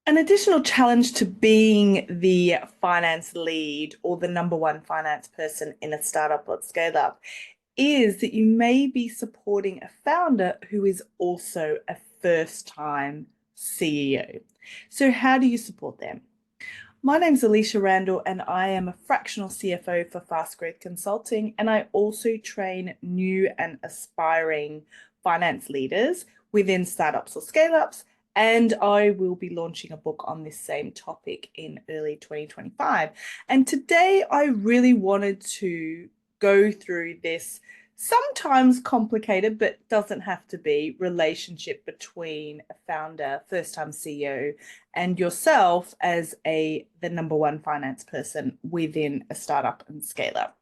An additional challenge to being the finance lead or the number one finance person in a startup or scale up is that you may be supporting a founder who is also a first time CEO. So, how do you support them? My name's Alysha Randall, and I am a fractional CFO for Fast Growth Consulting. And I also train new and aspiring finance leaders within startups or scale ups. And I will be launching a book on this same topic in early 2025. And today I really wanted to go through this sometimes complicated, but doesn't have to be, relationship between a founder, first time CEO, and yourself as the number one finance person within a startup and scale up.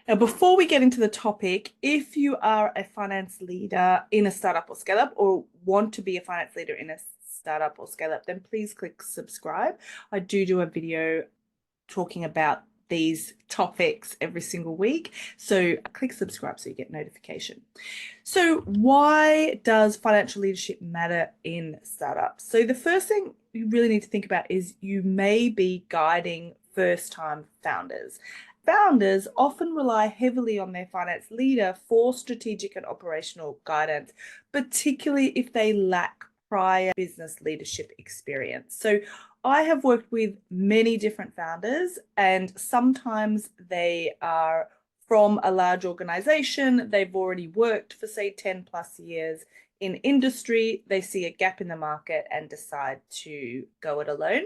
Now, before we get into the topic, if you are a finance leader in a startup or scale up or want to be a finance leader in a startup or scale up, then please click subscribe. I do a video talking about these topics every single week. So click subscribe so you get notification. So why does financial leadership matter in startups? So the first thing you really need to think about is you may be guiding first-time founders. Founders often rely heavily on their finance leader for strategic and operational guidance, particularly if they lack prior business leadership experience. So I have worked with many different founders, and sometimes they are from a large organization. They've already worked for, say, 10 plus years in industry. They see a gap in the market and decide to go it alone.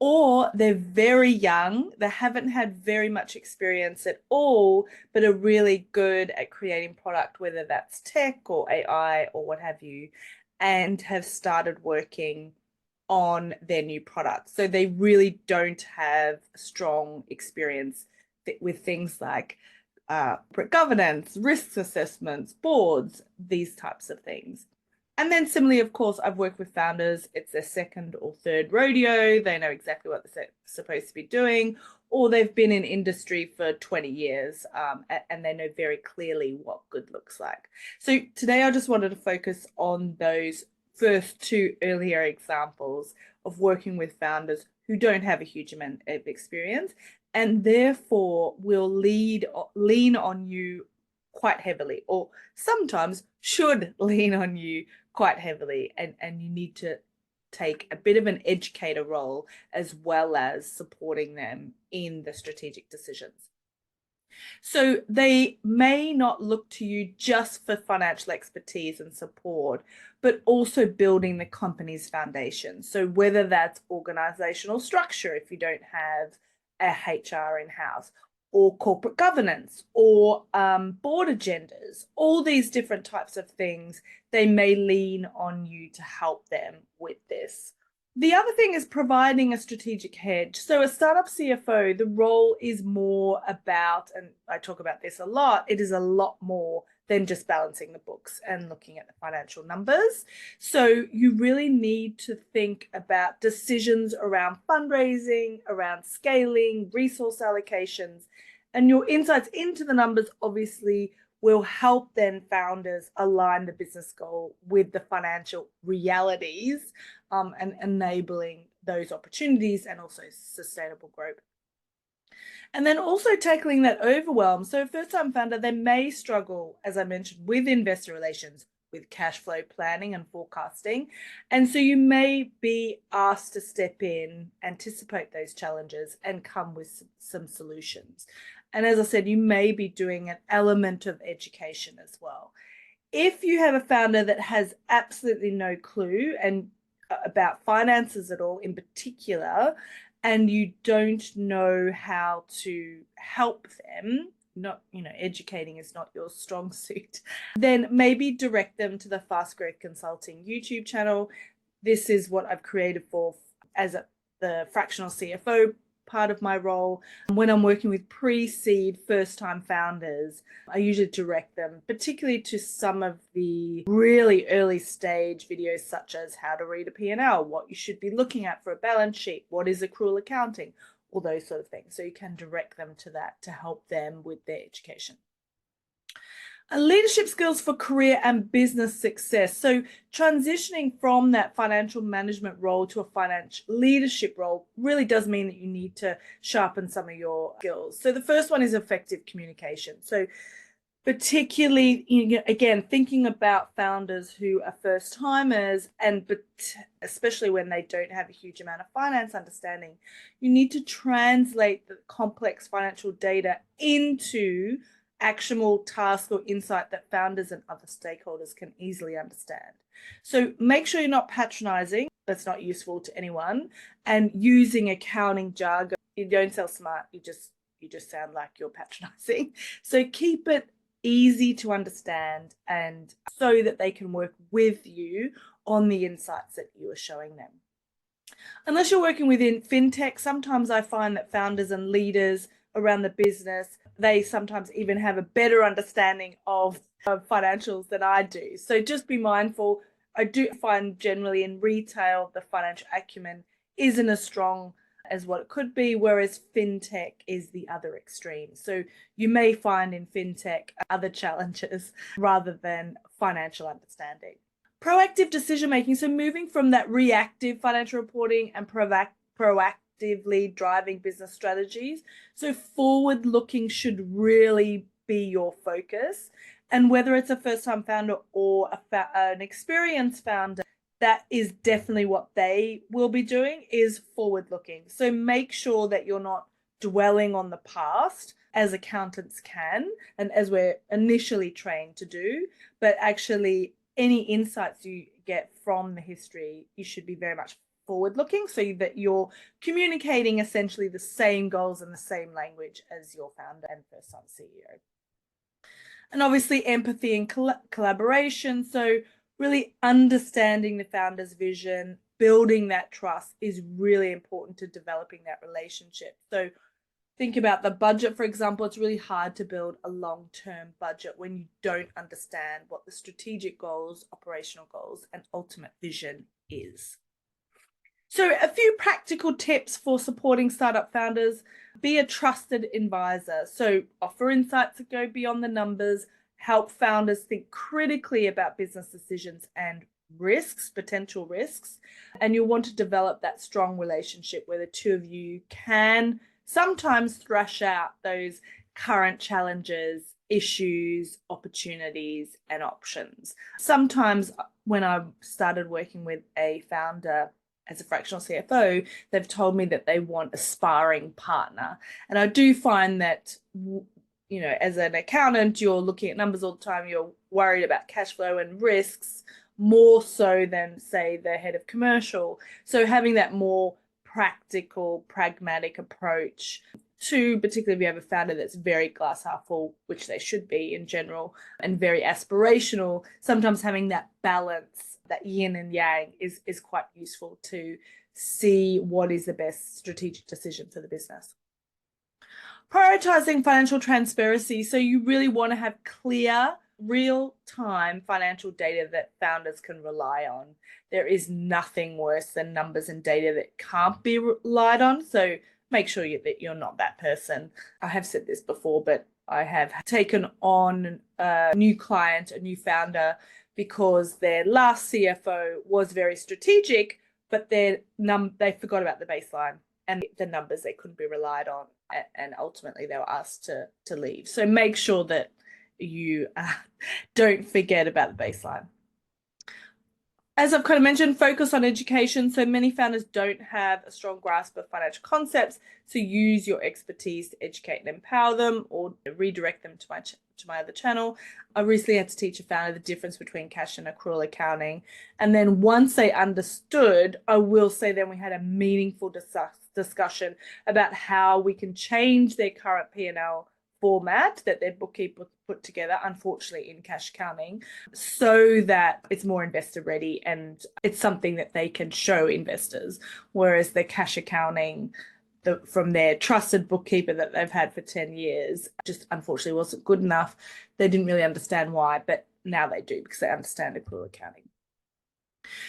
Or they're very young, they haven't had very much experience at all, but are really good at creating product, whether that's tech or AI or what have you, and have started working on their new product. So they really don't have strong experience with things like governance, risk assessments, boards, these types of things. And then similarly, of course, I've worked with founders. It's their second or third rodeo. They know exactly what they're supposed to be doing, or they've been in industry for 20 years and they know very clearly what good looks like. So today I just wanted to focus on those first two earlier examples of working with founders who don't have a huge amount of experience and therefore will lean on you quite heavily, or sometimes should lean on you quite heavily, and you need to take a bit of an educator role as well as supporting them in the strategic decisions. So they may not look to you just for financial expertise and support, but also building the company's foundation. So whether that's organizational structure, if you don't have a HR in-house, or corporate governance, or board agendas, all these different types of things, they may lean on you to help them with this. The other thing is providing a strategic hedge. So a startup CFO, the role is more about, and I talk about this a lot, it is a lot more than just balancing the books and looking at the financial numbers. So you really need to think about decisions around fundraising, around scaling, resource allocations, and your insights into the numbers obviously will help then founders align the business goal with the financial realities and enabling those opportunities and also sustainable growth. And then also tackling that overwhelm. So first-time founder, they may struggle, as I mentioned, with investor relations, with cash flow planning and forecasting. And so you may be asked to step in, anticipate those challenges, and come with some solutions. And as I said, you may be doing an element of education as well. If you have a founder that has absolutely no clue and about finances at all in particular, and you don't know how to help them, not, educating is not your strong suit, then maybe direct them to the Fast Growth Consulting YouTube channel. This is what I've created for the fractional CFO part of my role. When I'm working with pre-seed first-time founders, I usually direct them particularly to some of the really early stage videos, such as how to read a P&L, what you should be looking at for a balance sheet, what is accrual accounting, all those sort of things. So you can direct them to that to help them with their education. Leadership skills for career and business success. So transitioning from that financial management role to a financial leadership role really does mean that you need to sharpen some of your skills. So the first one is effective communication. So particularly, again, thinking about founders who are first timers, but especially when they don't have a huge amount of finance understanding, you need to translate the complex financial data into actionable task or insight that founders and other stakeholders can easily understand. So make sure you're not patronizing. That's not useful to anyone. And using accounting jargon. You don't sound smart. You just sound like you're patronizing. So keep it easy to understand and so that they can work with you on the insights that you are showing them. Unless you're working within fintech, sometimes I find that founders and leaders around the business, they sometimes even have a better understanding of financials than I do. So just be mindful. I do find generally in retail, the financial acumen isn't as strong as what it could be, whereas fintech is the other extreme. So you may find in fintech other challenges rather than financial understanding. Proactive decision making. So moving from that reactive financial reporting and proactively driving business strategies. So forward looking should really be your focus. And whether it's a first time founder or an experienced founder, that is definitely what they will be doing, is forward looking. So make sure that you're not dwelling on the past as accountants can and as we're initially trained to do, but actually any insights you get from the history, you should be very much forward looking so that you're communicating essentially the same goals and the same language as your founder and first time CEO. And obviously empathy and collaboration. So really understanding the founder's vision, building that trust is really important to developing that relationship. So think about the budget, for example. It's really hard to build a long-term budget when you don't understand what the strategic goals, operational goals, and ultimate vision is. So a few practical tips for supporting startup founders. Be a trusted advisor. So offer insights that go beyond the numbers, help founders think critically about business decisions and risks, potential risks. And you'll want to develop that strong relationship where the two of you can sometimes thrash out those current challenges, issues, opportunities, and options. Sometimes when I started working with a founder as a fractional CFO, they've told me that they want a sparring partner. And I do find that, as an accountant, you're looking at numbers all the time, you're worried about cash flow and risks more so than, say, the head of commercial. So having that more practical, pragmatic approach to, particularly if you have a founder that's very glass half full, which they should be in general, and very aspirational, sometimes having that balance, that yin and yang is quite useful to see what is the best strategic decision for the business. Prioritizing financial transparency. So you really want to have clear, real-time financial data that founders can rely on. There is nothing worse than numbers and data that can't be relied on. So make sure that you're not that person. I have said this before, but I have taken on a new client, a new founder, because their last CFO was very strategic, but they forgot about the baseline and the numbers they couldn't be relied on, and ultimately they were asked to leave. So make sure that you don't forget about the baseline. As I've kind of mentioned, focus on education. So many founders don't have a strong grasp of financial concepts. So use your expertise to educate and empower them, or redirect them to my other channel. I recently had to teach a founder the difference between cash and accrual accounting. And then once they understood, I will say then we had a meaningful discussion about how we can change their current P&L format that their bookkeeper put together, unfortunately in cash accounting, so that it's more investor ready and it's something that they can show investors. Whereas the cash accounting from their trusted bookkeeper that they've had for 10 years just unfortunately wasn't good enough. They didn't really understand why, but now they do because they understand accrual accounting.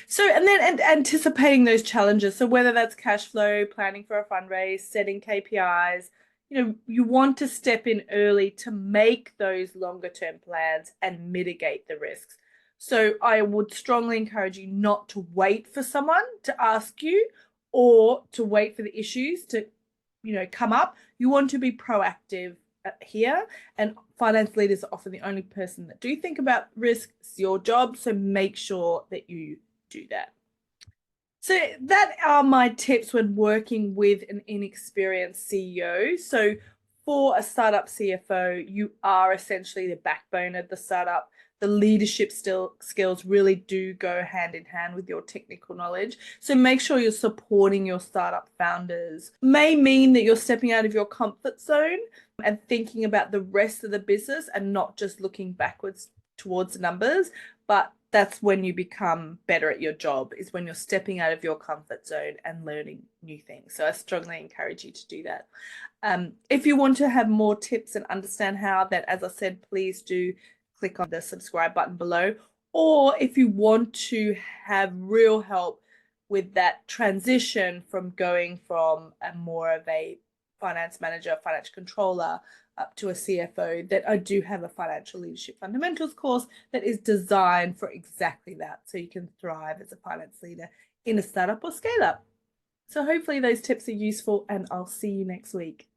So, and then anticipating those challenges. So whether that's cash flow, planning for a fundraise, setting KPIs, you want to step in early to make those longer term plans and mitigate the risks. So I would strongly encourage you not to wait for someone to ask you or to wait for the issues to, come up. You want to be proactive here, and finance leaders are often the only person that do think about risk. It's your job, so make sure that you do that. So that are my tips when working with an inexperienced CEO. So for a startup CFO, you are essentially the backbone of the startup. The leadership skills really do go hand in hand with your technical knowledge. So make sure you're supporting your startup founders. May mean that you're stepping out of your comfort zone and thinking about the rest of the business and not just looking backwards towards the numbers, but that's when you become better at your job, is when you're stepping out of your comfort zone and learning new things. So I strongly encourage you to do that. If you want to have more tips and understand how, that, as I said, please do click on the subscribe button below. Or if you want to have real help with that transition from going from more of a finance manager, financial controller, up to a CFO, that I do have a financial leadership fundamentals course that is designed for exactly that. So you can thrive as a finance leader in a startup or scale up. So hopefully those tips are useful, and I'll see you next week.